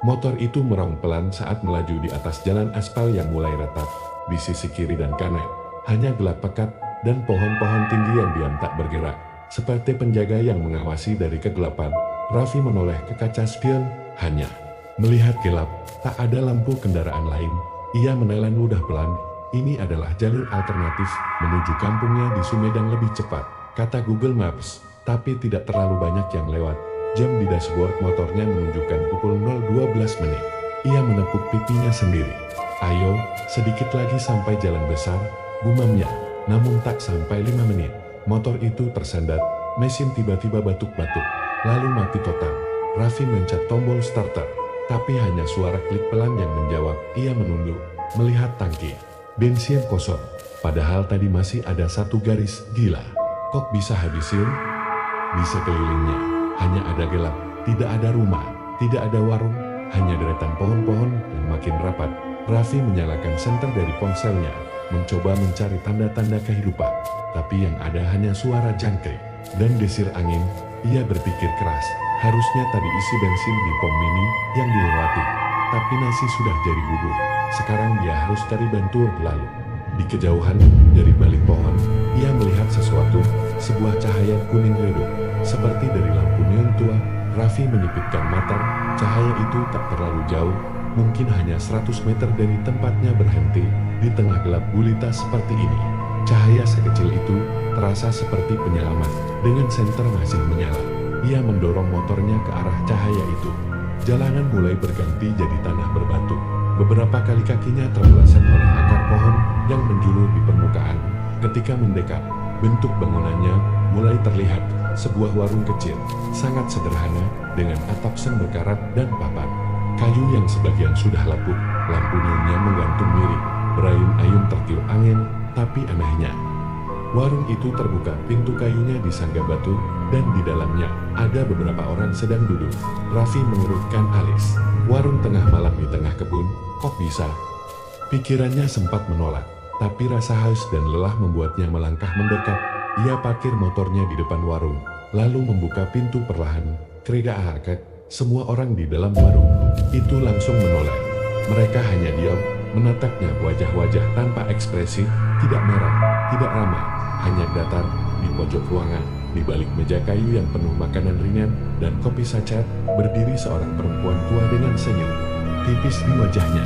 Motor itu meraung pelan saat melaju di atas jalan aspal yang mulai retak. Di sisi kiri dan kanan, hanya gelap pekat dan pohon-pohon tinggi yang diam tak bergerak. Seperti penjaga yang mengawasi dari kegelapan, Raffi menoleh ke kaca spion, hanya melihat gelap, tak ada lampu kendaraan lain. Ia menelan ludah pelan, ini adalah jalur alternatif menuju kampungnya di Sumedang lebih cepat, kata Google Maps, tapi tidak terlalu banyak yang lewat. Jam di dashboard motornya menunjukkan pukul 0:12 menit. Ia menepuk pipinya sendiri. Ayo, sedikit lagi sampai jalan besar, gumamnya. Namun tak sampai 5 menit, motor itu tersendat, mesin tiba-tiba batuk-batuk, lalu mati total. Raffi mencet tombol starter, tapi hanya suara klik pelan yang menjawab. Ia menunduk, melihat tangki bensin kosong, padahal tadi masih ada satu garis. Gila, kok bisa habisin? Di sekelilingnya hanya ada gelap, tidak ada rumah, tidak ada warung, hanya deretan pohon-pohon yang makin rapat. Raffi menyalakan senter dari ponselnya, mencoba mencari tanda-tanda kehidupan, tapi yang ada hanya suara jangkrik dan desir angin. Ia berpikir keras, harusnya tadi isi bensin di pom mini yang dilewati, tapi nasi sudah jadi bubur. Sekarang dia harus cari bantuan lalu. Di kejauhan, dari balik pohon, ia melihat sesuatu, sebuah cahaya kuning redup, seperti dari lampu neon tua. Raffi menyipitkan mata, cahaya itu tak terlalu jauh, mungkin hanya 100 meter dari tempatnya berhenti. Di tengah gelap gulita seperti ini, cahaya sekecil itu terasa seperti penyelamat. Dengan senter masih menyala, ia mendorong motornya ke arah cahaya itu. Jalanan mulai berganti jadi tanah berbatu. Beberapa kali kakinya terpeleset oleh akar pohon yang menjulur di permukaan. Ketika mendekat, bentuk bangunannya mulai terlihat, sebuah warung kecil, sangat sederhana, dengan atap seng berkarat dan papan kayu yang sebagian sudah lapuk. Lampu neonnya menggantung mirip, berayun-ayun tertiup angin, tapi anehnya, warung itu terbuka, pintu kayunya disangga batu, dan di dalamnya ada beberapa orang sedang duduk. Raffi mengerutkan alis. Warung tengah malam di tengah kebun, kok bisa? Pikirannya sempat menolak, tapi rasa haus dan lelah membuatnya melangkah mendekat. Ia parkir motornya di depan warung, lalu membuka pintu perlahan. Keregaakak, semua orang di dalam warung itu langsung menoleh. Mereka hanya diam, menatapnya, wajah-wajah tanpa ekspresi, tidak marah, tidak ramah, hanya datar. Di pojok ruangan, di balik meja kayu yang penuh makanan ringan dan kopi saset, berdiri seorang perempuan tua dengan senyum tipis di wajahnya.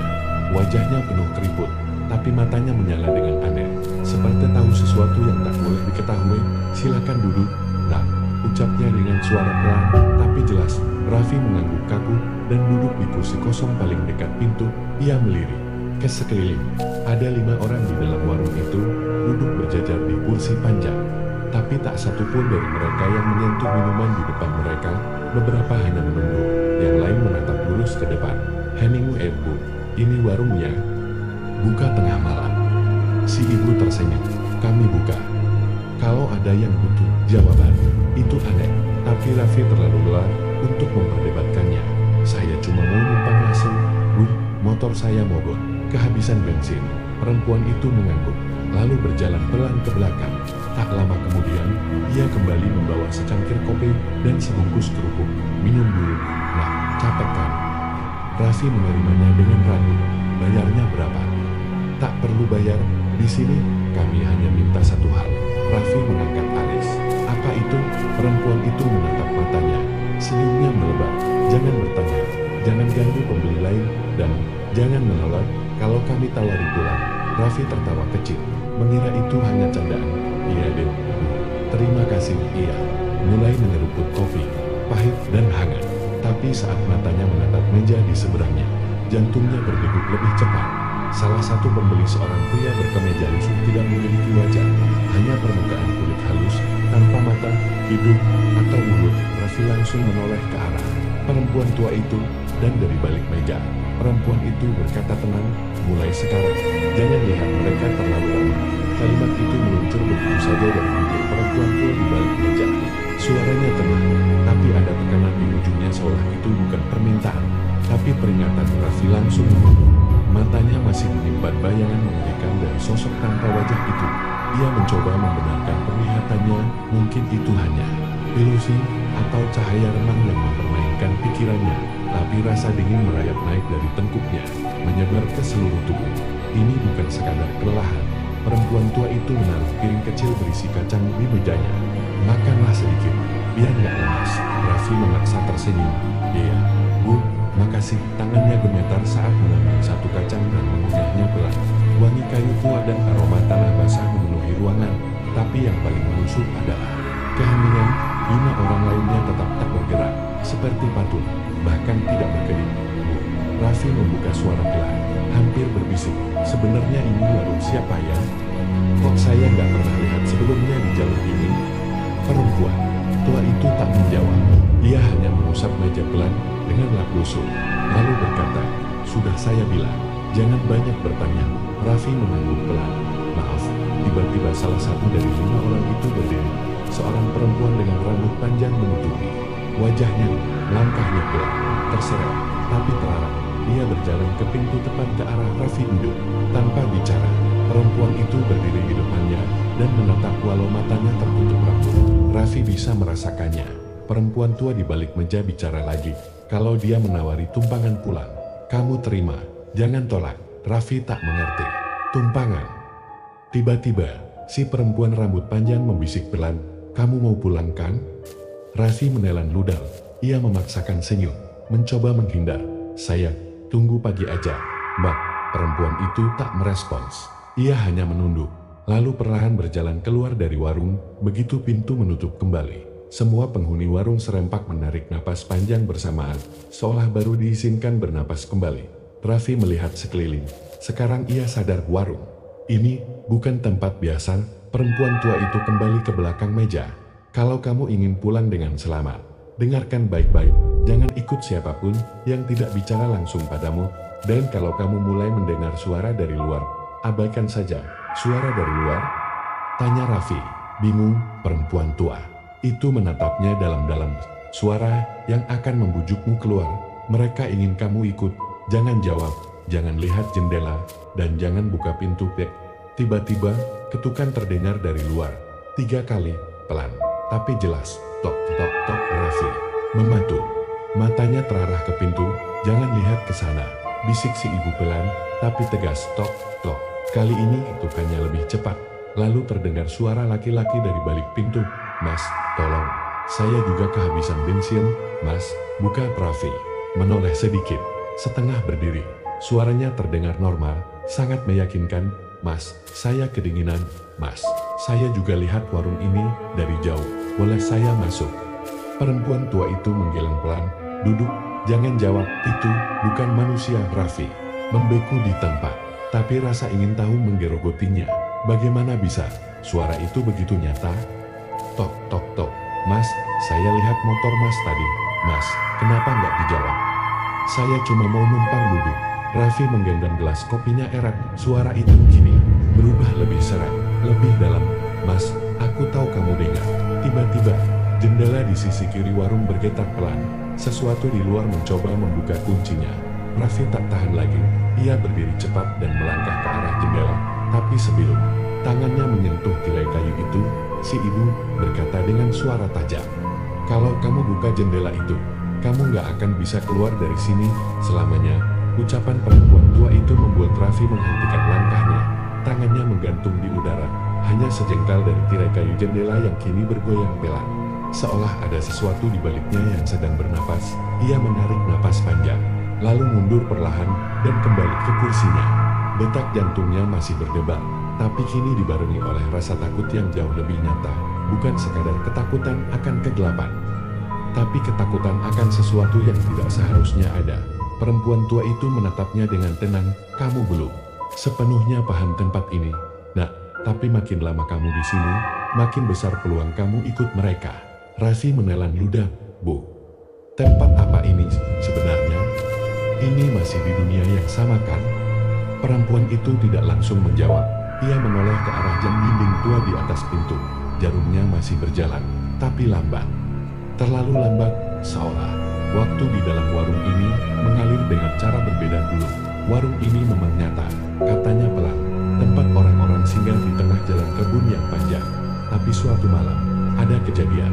Wajahnya penuh keriput, tapi matanya menyala dengan aneh, seperti tahu sesuatu yang tak boleh diketahui. Silakan duduk, nak, ucapnya dengan suara pelan, tapi jelas. Raffi mengangguk kaku dan duduk di kursi kosong paling dekat pintu. Ia melirik ke sekeliling. Ada 5 orang di dalam warung itu, duduk berjajar di kursi panjang. Tapi tak satu pun dari mereka yang menyentuh minuman di depan mereka. Beberapa hanya menunduk, yang lain menatap lurus ke depan. Hemingway, Bu, ini warungnya. Buka tengah malam. Si ibu tersenyum. Kami buka kalau ada yang butuh jawaban. Itu aneh, tapi Raffi terlalu lelah untuk memperdebatkannya. Saya cuma mau numpang langsung, Bu, motor saya mogok, kehabisan bensin. Perempuan itu mengangguk, lalu berjalan pelan ke belakang. Tak lama kemudian, ia kembali membawa secangkir kopi dan sebungkus kerupuk. Minum dulu, nah, capek kan? Raffi menerimanya dengan ragu. Bayarnya berapa? Tak perlu bayar, di sini kami hanya minta satu hal. Raffi mengangkat alis. Apa itu? Perempuan itu menatap matanya. Senyumnya melebar. Jangan bertanya, jangan ganggu pembeli lain, dan jangan menolak kalau kami tawari pulang. Raffi tertawa kecil, mengira itu hanya candaan. Iya deh, Bu. Terima kasih. Ia mulai menyeruput kopi, pahit dan hangat. Tapi saat matanya menatap meja di seberangnya, jantungnya berdegup lebih cepat. Salah satu pembeli, seorang pria berkemeja lusuh, tidak memiliki wajah, hanya permukaan kulit halus, tanpa mata, hidung, atau mulut. Raffi langsung menoleh ke arah perempuan tua itu, dan dari balik meja, perempuan itu berkata tenang, mulai sekarang, jangan lihat mereka terlalu ramah. Kalimat itu meluncur begitu saja dari bibir perempuan tua di balik meja. Suaranya tenang, tapi ada tekanan di ujungnya, seolah itu bukan permintaan, tapi peringatan. Raffi langsung menunduk. Matanya masih menyimpan bayangan mengerikan dari sosok tanpa wajah itu. Ia mencoba membenarkan penglihatannya, mungkin itu hanya ilusi atau cahaya remang yang mempermainkan pikirannya. tapi rasa dingin merayap naik dari tengkuknya, menyebar ke seluruh tubuh. Ini bukan sekadar kelelahan. Perempuan tua itu menaruh piring kecil berisi kacang di mejanya. Makanlah sedikit, biar nggak lemas. Raffi memaksa tersenyum. Iya, Bu, makasih. Tangannya gemetar saat mengambil satu kacang dan mengunyahnya pelan. Wangi kayu tua dan aroma tanah basah memenuhi ruangan. Tapi yang paling menusuk adalah keheningan. 5 orang lainnya tetap tak bergerak, seperti patung, bahkan tidak berkedip. Bu, Raffi membuka suara pelan, hampir berbisik. Sebenarnya ini warung siapa ya? Kok saya nggak pernah lihat sebelumnya di jalur ini? Perempuan tua itu tak menjawab. Ia hanya mengusap meja pelan dengan lap lusuh, lalu berkata, "Sudah saya bilang, jangan banyak bertanya." Raffi mengangguk pelan. "Maaf." Tiba-tiba salah satu dari 5 orang itu berdiri. Seorang perempuan dengan rambut panjang menutupi wajahnya, langkahnya pelan, terseret, tapi terarah. Ia berjalan ke pintu tepat ke arah Raffi duduk. Tanpa bicara, perempuan itu berdiri di depannya dan menatap walau matanya tertutup rapuh. Raffi bisa merasakannya. Perempuan tua di balik meja bicara lagi. Kalau dia menawari tumpangan pulang, kamu terima, jangan tolak. Raffi tak mengerti. Tumpangan. Tiba-tiba, si perempuan rambut panjang membisik pelan, "Kamu mau pulang kan?" Raffi menelan ludah. Ia memaksakan senyum, mencoba menghindar. "Saya tunggu pagi aja, Mbak." Perempuan itu tak merespons. Ia hanya menunduk, lalu perlahan berjalan keluar dari warung. Begitu pintu menutup kembali, semua penghuni warung serempak menarik napas panjang bersamaan, seolah baru diizinkan bernapas kembali. Raffi melihat sekeliling. Sekarang ia sadar warung ini bukan tempat biasa. Perempuan tua itu kembali ke belakang meja. "Kalau kamu ingin pulang dengan selamat, dengarkan baik-baik. Jangan ikut siapapun yang tidak bicara langsung padamu. Dan kalau kamu mulai mendengar suara dari luar, abaikan saja." "Suara dari luar?" tanya Raffi, bingung. Perempuan tua itu menatapnya dalam-dalam. "Suara yang akan membujukmu keluar. Mereka ingin kamu ikut. Jangan jawab, jangan lihat jendela, dan jangan buka pintu." Tiba-tiba, ketukan terdengar dari luar. 3 kali, pelan, tapi jelas. Tok, tok, tok. Raffi membantu. Matanya terarah ke pintu. "Jangan lihat ke sana," bisik si ibu pelan, tapi tegas. Tok, tok. Kali ini ketukannya lebih cepat. Lalu terdengar suara laki-laki dari balik pintu. "Mas, tolong. Saya juga kehabisan bensin, Mas." Buka. Raffi menoleh sedikit, setengah berdiri. Suaranya terdengar normal, sangat meyakinkan. "Mas, saya kedinginan. Mas, saya juga lihat warung ini dari jauh. Boleh saya masuk?" Perempuan tua itu menggeleng pelan. "Duduk, jangan jawab. Itu bukan manusia." Raffi membeku di tempat, tapi rasa ingin tahu menggerogotinya. Bagaimana bisa suara itu begitu nyata? Tok, tok, tok. "Mas, saya lihat motor Mas tadi." "Mas, kenapa nggak dijawab?" "Saya cuma mau numpang duduk." Raffi menggenggam gelas kopinya erat. Suara itu kini berubah lebih serak, lebih dalam. "Mas, aku tahu kamu dengar." Tiba-tiba, jendela di sisi kiri warung bergetar pelan. Sesuatu di luar mencoba membuka kuncinya. Raffi tak tahan lagi. Ia berdiri cepat dan melangkah ke arah jendela. Tapi sebelum tangannya menyentuh tirai kayu itu, si ibu berkata dengan suara tajam, "Kalau kamu buka jendela itu, kamu nggak akan bisa keluar dari sini selamanya." Ucapan perempuan tua itu membuat Raffi menghentikan langkahnya. Tangannya menggantung di udara, hanya sejengkal dari tirai kayu jendela yang kini bergoyang pelan. Seolah ada sesuatu di baliknya yang sedang bernapas. Ia menarik napas panjang, lalu mundur perlahan dan kembali ke kursinya. Detak jantungnya masih berdebar, tapi kini dibarengi oleh rasa takut yang jauh lebih nyata. Bukan sekadar ketakutan akan kegelapan, tapi ketakutan akan sesuatu yang tidak seharusnya ada. Perempuan tua itu menatapnya dengan tenang. "Kamu belum sepenuhnya paham tempat ini, Nak. Tapi makin lama kamu di sini, makin besar peluang kamu ikut mereka." Raffi menelan ludah. "Bu, tempat apa ini sebenarnya? Ini masih di dunia yang sama kan?" Perempuan itu tidak langsung menjawab. Ia menoleh ke arah jam dinding tua di atas pintu. Jarumnya masih berjalan, tapi lambat. Terlalu lambat, seolah waktu di dalam warung ini mengalir dengan cara berbeda dulu. "Warung ini memang nyata," katanya pelan. "Tempat orang-orang singgah di tengah jalan kebun yang panjang. Tapi suatu malam, ada kejadian."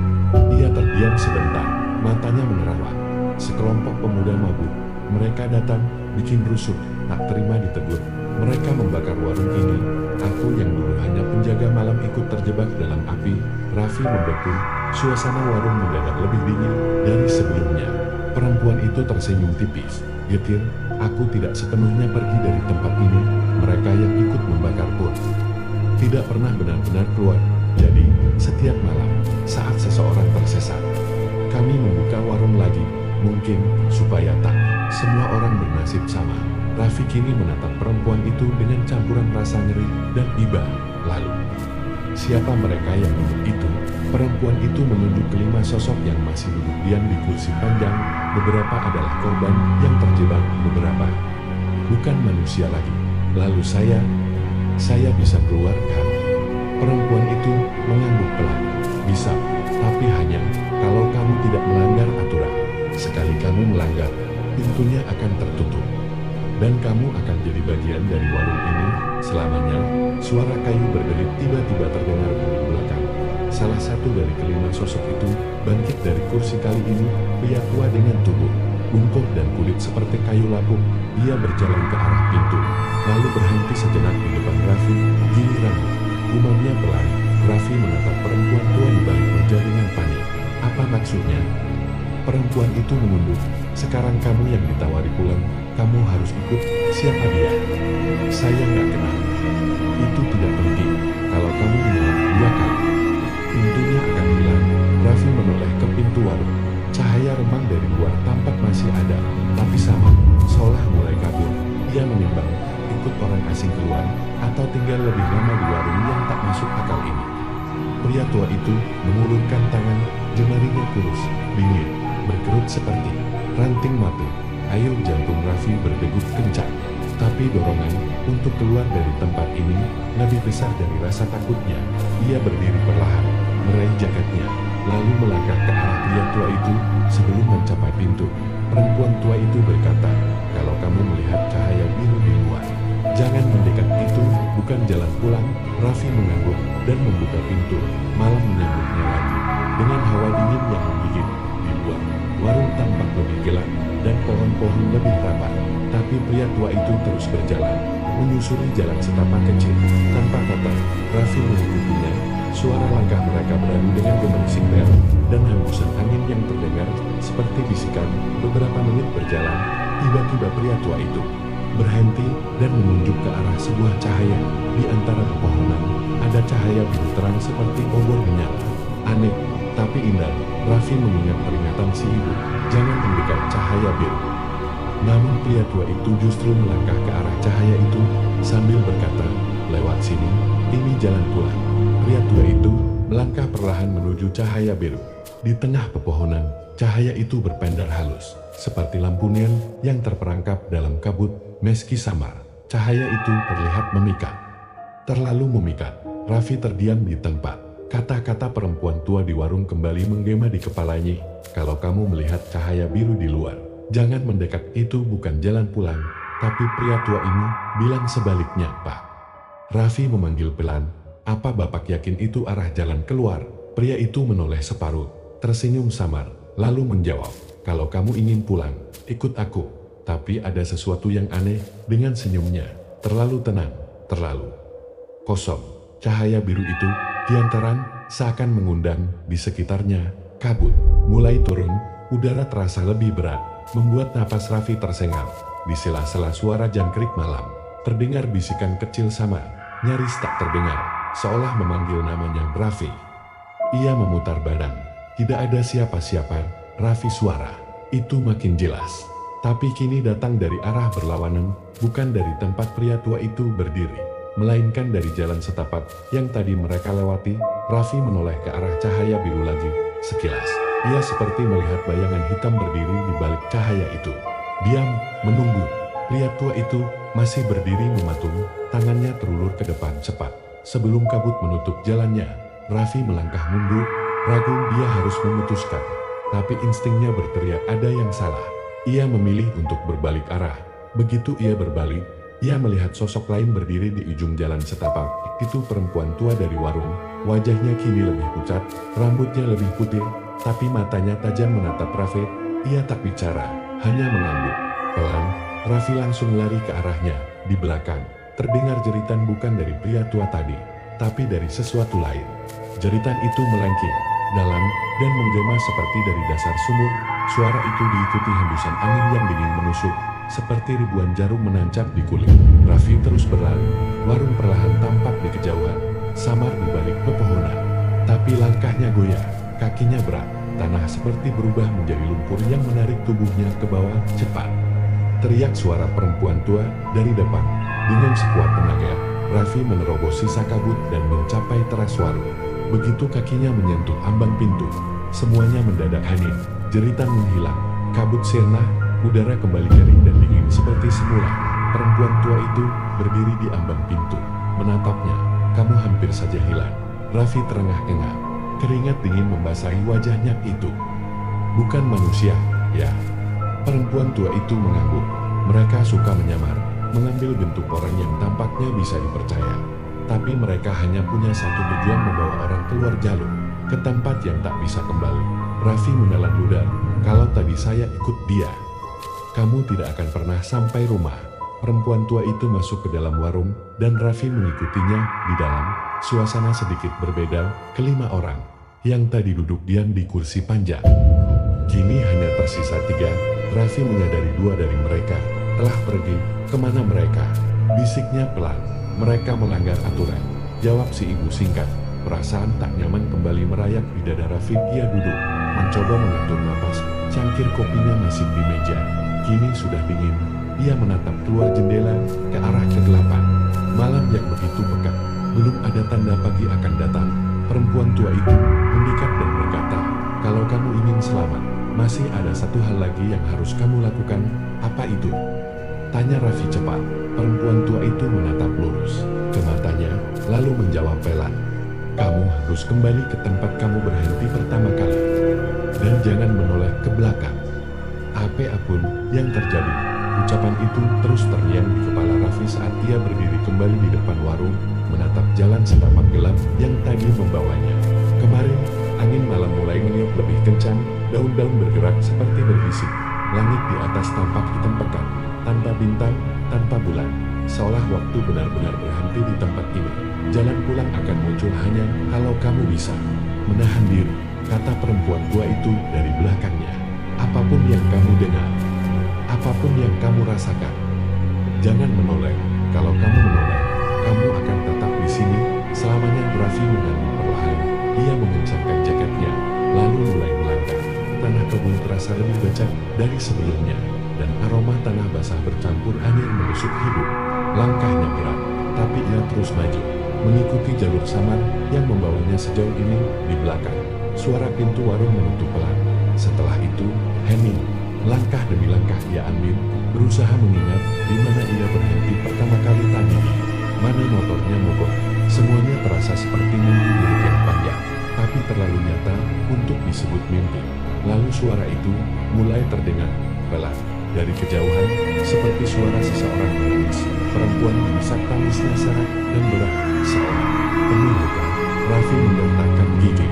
Ia terdiam sebentar, matanya menerawang. sekelompok pemuda mabuk. Mereka datang, bikin rusuh, tak terima ditegur. Mereka membakar warung ini. Aku yang dulu hanya penjaga malam ikut terjebak dalam api. Raffi membeku. Suasana warung mendadak lebih dingin dari sebelumnya. Perempuan itu tersenyum tipis. Getir, aku tidak sepenuhnya pergi dari tempat ini. Mereka yang ikut membakar pun tidak pernah benar-benar keluar. Jadi, setiap malam, saat seseorang tersesat, kami membuka warung lagi. Mungkin, supaya tak semua orang bernasib sama. Raffi kini menatap perempuan itu dengan campuran rasa ngeri dan iba. Lalu, siapa mereka yang duduk itu? Perempuan itu menunjuk kelima sosok yang masih duduk diam di kursi panjang. Beberapa adalah korban yang terjebak, beberapa bukan manusia lagi. Lalu saya bisa keluar kan? Perempuan itu mengangguk pelan. Bisa, tapi hanya kalau kamu tidak melanggar aturan. Sekali kamu melanggar, pintunya akan tertutup. Dan kamu akan jadi bagian dari warung ini selamanya. Suara kayu berderit tiba-tiba terdengar dari belakang. Salah satu dari kelima sosok itu bangkit dari kursi. Kali ini, pria tua dengan tubuh bungkuk dan kulit seperti kayu lapuk. Dia berjalan ke arah pintu, lalu berhenti sejenak di depan Raffi. Giliran gumamnya pelan. Raffi menatap perempuan tua di balik meja dengan panik. Apa maksudnya? Perempuan itu menunduk. Sekarang kamu yang ditawari pulang, kamu harus ikut. Siapa dia? Saya nggak kenal. Itu tidak penting. Kalau kamu menolak 2 kali, pintunya akan hilang. Raffi menoleh ke pintu warung. Cahaya remang dari luar tampak masih ada, tapi sama, seolah mulai kabur. Ia menimbang, ikut orang asing keluar, atau tinggal lebih lama di warung yang tak masuk akal ini. Pria tua itu mengulurkan tangan, jemarinya kurus, dingin, berkerut seperti ranting matu. Ayo, jantung Raffi berdegup kencang. Tapi dorongan untuk keluar dari tempat ini lebih besar dari rasa takutnya. Ia berdiri perlahan, meraih jaketnya, lalu melangkah ke arah pria tua itu. Sebelum mencapai pintu, perempuan tua itu berkata, kalau kamu melihat cahaya biru di luar, jangan mendekat. Itu bukan jalan pulang. Raffi mengangguk dan membuka pintu. Malam menyambutnya lagi dengan hawa dingin yang menggigit. Di luar, warung tampak lebih gelap dan pohon-pohon lebih rapat. Tapi pria tua itu terus berjalan, menyusuri jalan setapak kecil. Tanpa kata, Raffi mengikutinya. Suara langkah mereka beradu dengan gemerisik bel dan hembusan angin yang terdengar seperti bisikan. Beberapa menit berjalan, tiba-tiba pria tua itu berhenti dan menunjuk ke arah sebuah cahaya. Di antara pepohonan, ada cahaya biru terang seperti obor menyala. Aneh, tapi indah. Raffi mengingat peringatan si ibu, jangan mendekat cahaya biru. Namun pria tua itu justru melangkah ke arah cahaya itu sambil berkata, lewat sini, ini jalan pulang. Pria tua itu melangkah perlahan menuju cahaya biru. Di tengah pepohonan, cahaya itu berpendar halus, seperti lampu neon yang terperangkap dalam kabut. Meski samar, cahaya itu terlihat memikat. Terlalu memikat, Raffi terdiam di tempat. Kata-kata perempuan tua di warung kembali menggema di kepalanya. Kalau kamu melihat cahaya biru di luar, jangan mendekat. Itu bukan jalan pulang. Tapi pria tua ini bilang sebaliknya, Pak. Raffi memanggil pelan. Apa Bapak yakin itu arah jalan keluar? Pria itu menoleh separuh, tersenyum samar, lalu menjawab, kalau kamu ingin pulang, ikut aku. Tapi ada sesuatu yang aneh dengan senyumnya. Terlalu tenang, terlalu kosong. Cahaya biru itu kiantaran, seakan mengundang. Di sekitarnya, kabut mulai turun. Udara terasa lebih berat, membuat napas Raffi tersengal. Di sela-sela suara jangkrik malam, terdengar bisikan kecil samar, nyaris tak terdengar, seolah memanggil namanya Raffi. Ia memutar badan. Tidak ada siapa-siapa. Raffi, suara itu makin jelas. Tapi kini datang dari arah berlawanan, bukan dari tempat pria tua itu berdiri, melainkan dari jalan setapak yang tadi mereka lewati. Raffi menoleh ke arah cahaya biru lagi. Sekilas, ia seperti melihat bayangan hitam berdiri di balik cahaya itu. Diam, menunggu. Pria tua itu masih berdiri mematung, tangannya terulur ke depan cepat. Sebelum kabut menutup jalannya, Raffi melangkah mundur, ragu dia harus memutuskan. Tapi instingnya berteriak ada yang salah. Ia memilih untuk berbalik arah. Begitu ia berbalik, ia melihat sosok lain berdiri di ujung jalan setapak. Itu perempuan tua dari warung. Wajahnya kini lebih pucat, rambutnya lebih putih, tapi matanya tajam menatap Raffi. Ia tak bicara, hanya mengangguk. Pelan, Raffi langsung lari ke arahnya. Di belakang, terdengar jeritan bukan dari pria tua tadi, tapi dari sesuatu lain. Jeritan itu melengking, dalam, dan menggema seperti dari dasar sumur. Suara itu diikuti hembusan angin yang dingin menusuk, seperti ribuan jarum menancap di kulit. Raffi terus berlari. Warung perlahan tampak di kejauhan, samar di balik pepohonan. Tapi langkahnya goyah, kakinya berat. Tanah seperti berubah menjadi lumpur yang menarik tubuhnya ke bawah cepat. Teriak suara perempuan tua dari depan. Dengan sekuat tenaga, Raffi menerobos sisa kabut dan mencapai teras warung. Begitu kakinya menyentuh ambang pintu, semuanya mendadak hening. Jeritan menghilang, kabut sirna, udara kembali kering dan dingin seperti semula. Perempuan tua itu berdiri di ambang pintu, menatapnya. Kamu hampir saja hilang. Raffi terengah-engah. Keringat dingin membasahi wajahnya itu. Bukan manusia, ya. Perempuan tua itu mengangguk. Mereka suka menyamar, mengambil bentuk orang yang tampaknya bisa dipercaya. Tapi mereka hanya punya satu tujuan, membawa orang keluar jalur, ke tempat yang tak bisa kembali. Raffi menelan ludah. Kalau tadi saya ikut dia, kamu tidak akan pernah sampai rumah. Perempuan tua itu masuk ke dalam warung, dan Raffi mengikutinya. Di dalam, suasana sedikit berbeda. Kelima orang yang tadi duduk diam di kursi panjang, kini hanya tersisa 3. Raffi menyadari 2 dari mereka telah pergi. Kemana mereka? Bisiknya pelan. Mereka melanggar aturan, jawab si ibu singkat. Perasaan tak nyaman kembali merayap di dada Raffi. Ia duduk, mencoba mengatur napas. Cangkir kopinya masih di meja, kini sudah dingin. Ia menatap keluar jendela ke arah kegelapan. Malam yang begitu pekat, belum ada tanda pagi akan datang. Perempuan tua itu mendekat dan berkata, kalau kamu ingin selamat, masih ada satu hal lagi yang harus kamu lakukan. Apa itu? Tanya Raffi cepat. Perempuan tua itu menatap lurus ke matanya, lalu menjawab pelan. Kamu harus kembali ke tempat kamu berhenti pertama kali. Dan jangan menoleh ke belakang. Apapun yang terjadi. Ucapan itu terus terngiang di kepala Raffi saat ia berdiri kembali di depan warung, menatap jalan setapak gelap yang tadi membawanya. Kemarin, angin malam mulai meniup lebih kencang, daun-daun bergerak seperti berbisik. Langit di atas tampak hitam pekat, tanpa bintang, tanpa bulan, seolah waktu benar-benar berhenti di tempat ini. Jalan pulang akan muncul hanya kalau kamu bisa menahan diri, kata perempuan tua itu dari belakangnya. Apapun yang kamu dengar, apapun yang kamu rasakan, jangan menoleh. Kalau kamu menoleh, kamu akan tetap di sini selamanya. Raffi mengangguk perlahan. Ia mengencangkan jaketnya, lalu mulai melangkah. Tanah kebun terasa lebih becek dari sebelumnya, dan aroma tanah basah bercampur angin menusuk hidung. Langkahnya berat, tapi ia terus maju, mengikuti jalur samar yang membawanya sejauh ini. Di belakang, suara pintu warung menutup pelan. Setelah itu, hening. Langkah demi langkah ia ambil, berusaha mengingat di mana ia berhenti pertama kali tadi. Mana motornya mogok. Semuanya terasa seperti mimpi buruk yang panjang, tapi terlalu nyata untuk disebut mimpi. Lalu suara itu mulai terdengar pelan dari kejauhan, seperti suara seseorang menangis. Perempuan mengisak tangisnya serak dan berat, seolah penuh luka. Raffi menggertakkan gigi.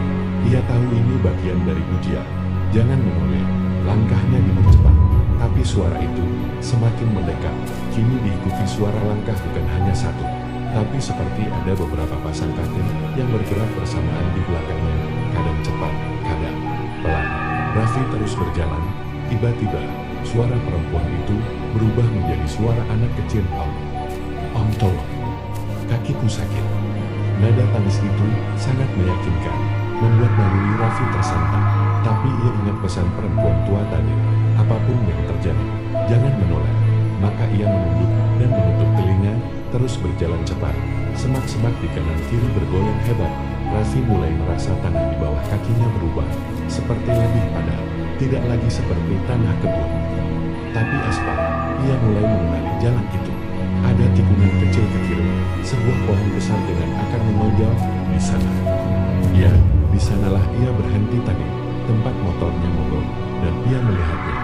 Ia tahu ini bagian dari ujian. Jangan menoleh. Langkahnya dipercepat, tapi suara itu semakin mendekat. Kini diikuti suara langkah bukan hanya satu, tapi seperti ada beberapa pasang kaki yang bergerak bersamaan di belakangnya. Kadang cepat, kadang pelan. Raffi terus berjalan. Tiba-tiba, suara perempuan itu berubah menjadi suara anak kecil. Om tolong, kakiku sakit. Nada tangis itu sangat meyakinkan, membuat naluri Raffi tersentak. Tapi ia ingat pesan perempuan tua tadi. Apapun yang terjadi, jangan menoleh. Maka ia menunduk dan menutup telinga, terus berjalan cepat. Semak-semak di kanan kiri bergoyang hebat. Raffi mulai merasa tanah di bawah kakinya berubah, seperti lebih padat, tidak lagi seperti tanah kebun, tapi aspal. Ia mulai mengenali jalan itu. Ada tikungan kecil ke kiri, sebuah pohon besar dengan akar menonjol di sana. Ya, di sanalah ia berhenti tadi, tempat motornya mogok, dan ia melihatnya.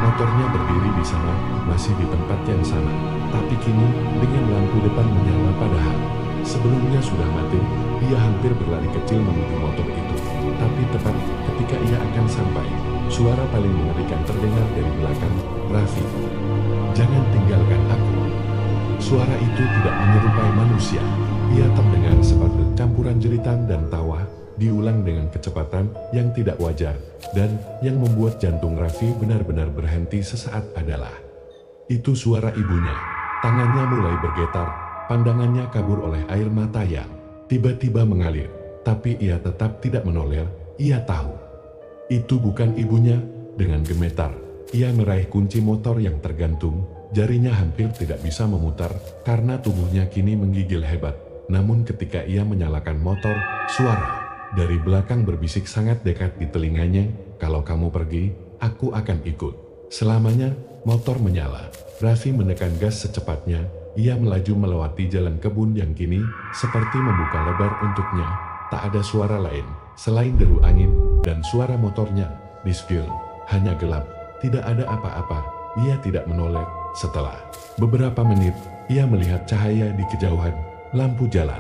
Motornya berdiri di sana, masih di tempat yang sama, tapi kini dengan lampu depan menyala. Padahal sebelumnya sudah mati. Ia hampir berlari kecil menuju motor itu, tapi tepat ketika ia akan sampai, Suara paling mengerikan terdengar dari belakang. "Raffi, jangan tinggalkan aku." Suara itu tidak menyerupai manusia. Ia terdengar seperti campuran jeritan dan tawa, diulang dengan kecepatan yang tidak wajar, dan yang membuat jantung Raffi benar-benar berhenti sesaat adalah itu suara ibunya. Tangannya mulai bergetar, pandangannya kabur oleh air mata yang tiba-tiba mengalir. Tapi ia tetap tidak menoleh. Ia tahu itu bukan ibunya. Dengan gemetar, ia meraih kunci motor yang tergantung. Jarinya hampir tidak bisa memutar karena tubuhnya kini menggigil hebat. Namun ketika ia menyalakan motor, suara dari belakang berbisik sangat dekat di telinganya, "Kalau kamu pergi, aku akan ikut." Selamanya, motor menyala. Raffi menekan gas secepatnya. Ia melaju melewati jalan kebun yang kini seperti membuka lebar untuknya. Tak ada suara lain selain deru angin dan suara motornya. Di sekeliling hanya gelap, tidak ada apa-apa. Ia tidak menoleh. Setelah beberapa menit, ia melihat cahaya di kejauhan, lampu jalan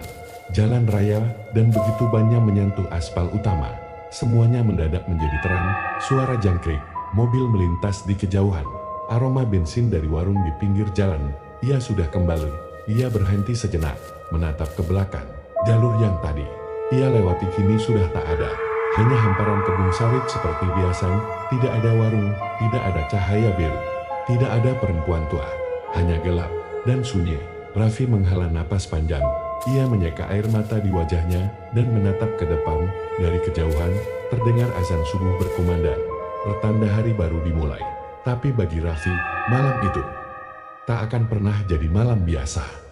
raya, dan begitu banyak menyentuh aspal utama. Semuanya mendadak menjadi terang. Suara jangkrik mobil melintas di kejauhan. Aroma bensin dari warung di pinggir jalan. Ia sudah kembali. Ia berhenti sejenak, menatap ke belakang. Jalur yang tadi ia lewati kini sudah tak ada. Hanya hamparan kebun sawit seperti biasa. Tidak ada warung, tidak ada cahaya biru. Tidak ada perempuan tua, hanya gelap dan sunyi. Raffi menghela napas panjang. Ia menyeka air mata di wajahnya dan menatap ke depan. Dari kejauhan, terdengar azan subuh berkumandang. Pertanda hari baru dimulai. Tapi bagi Raffi, malam itu tak akan pernah jadi malam biasa.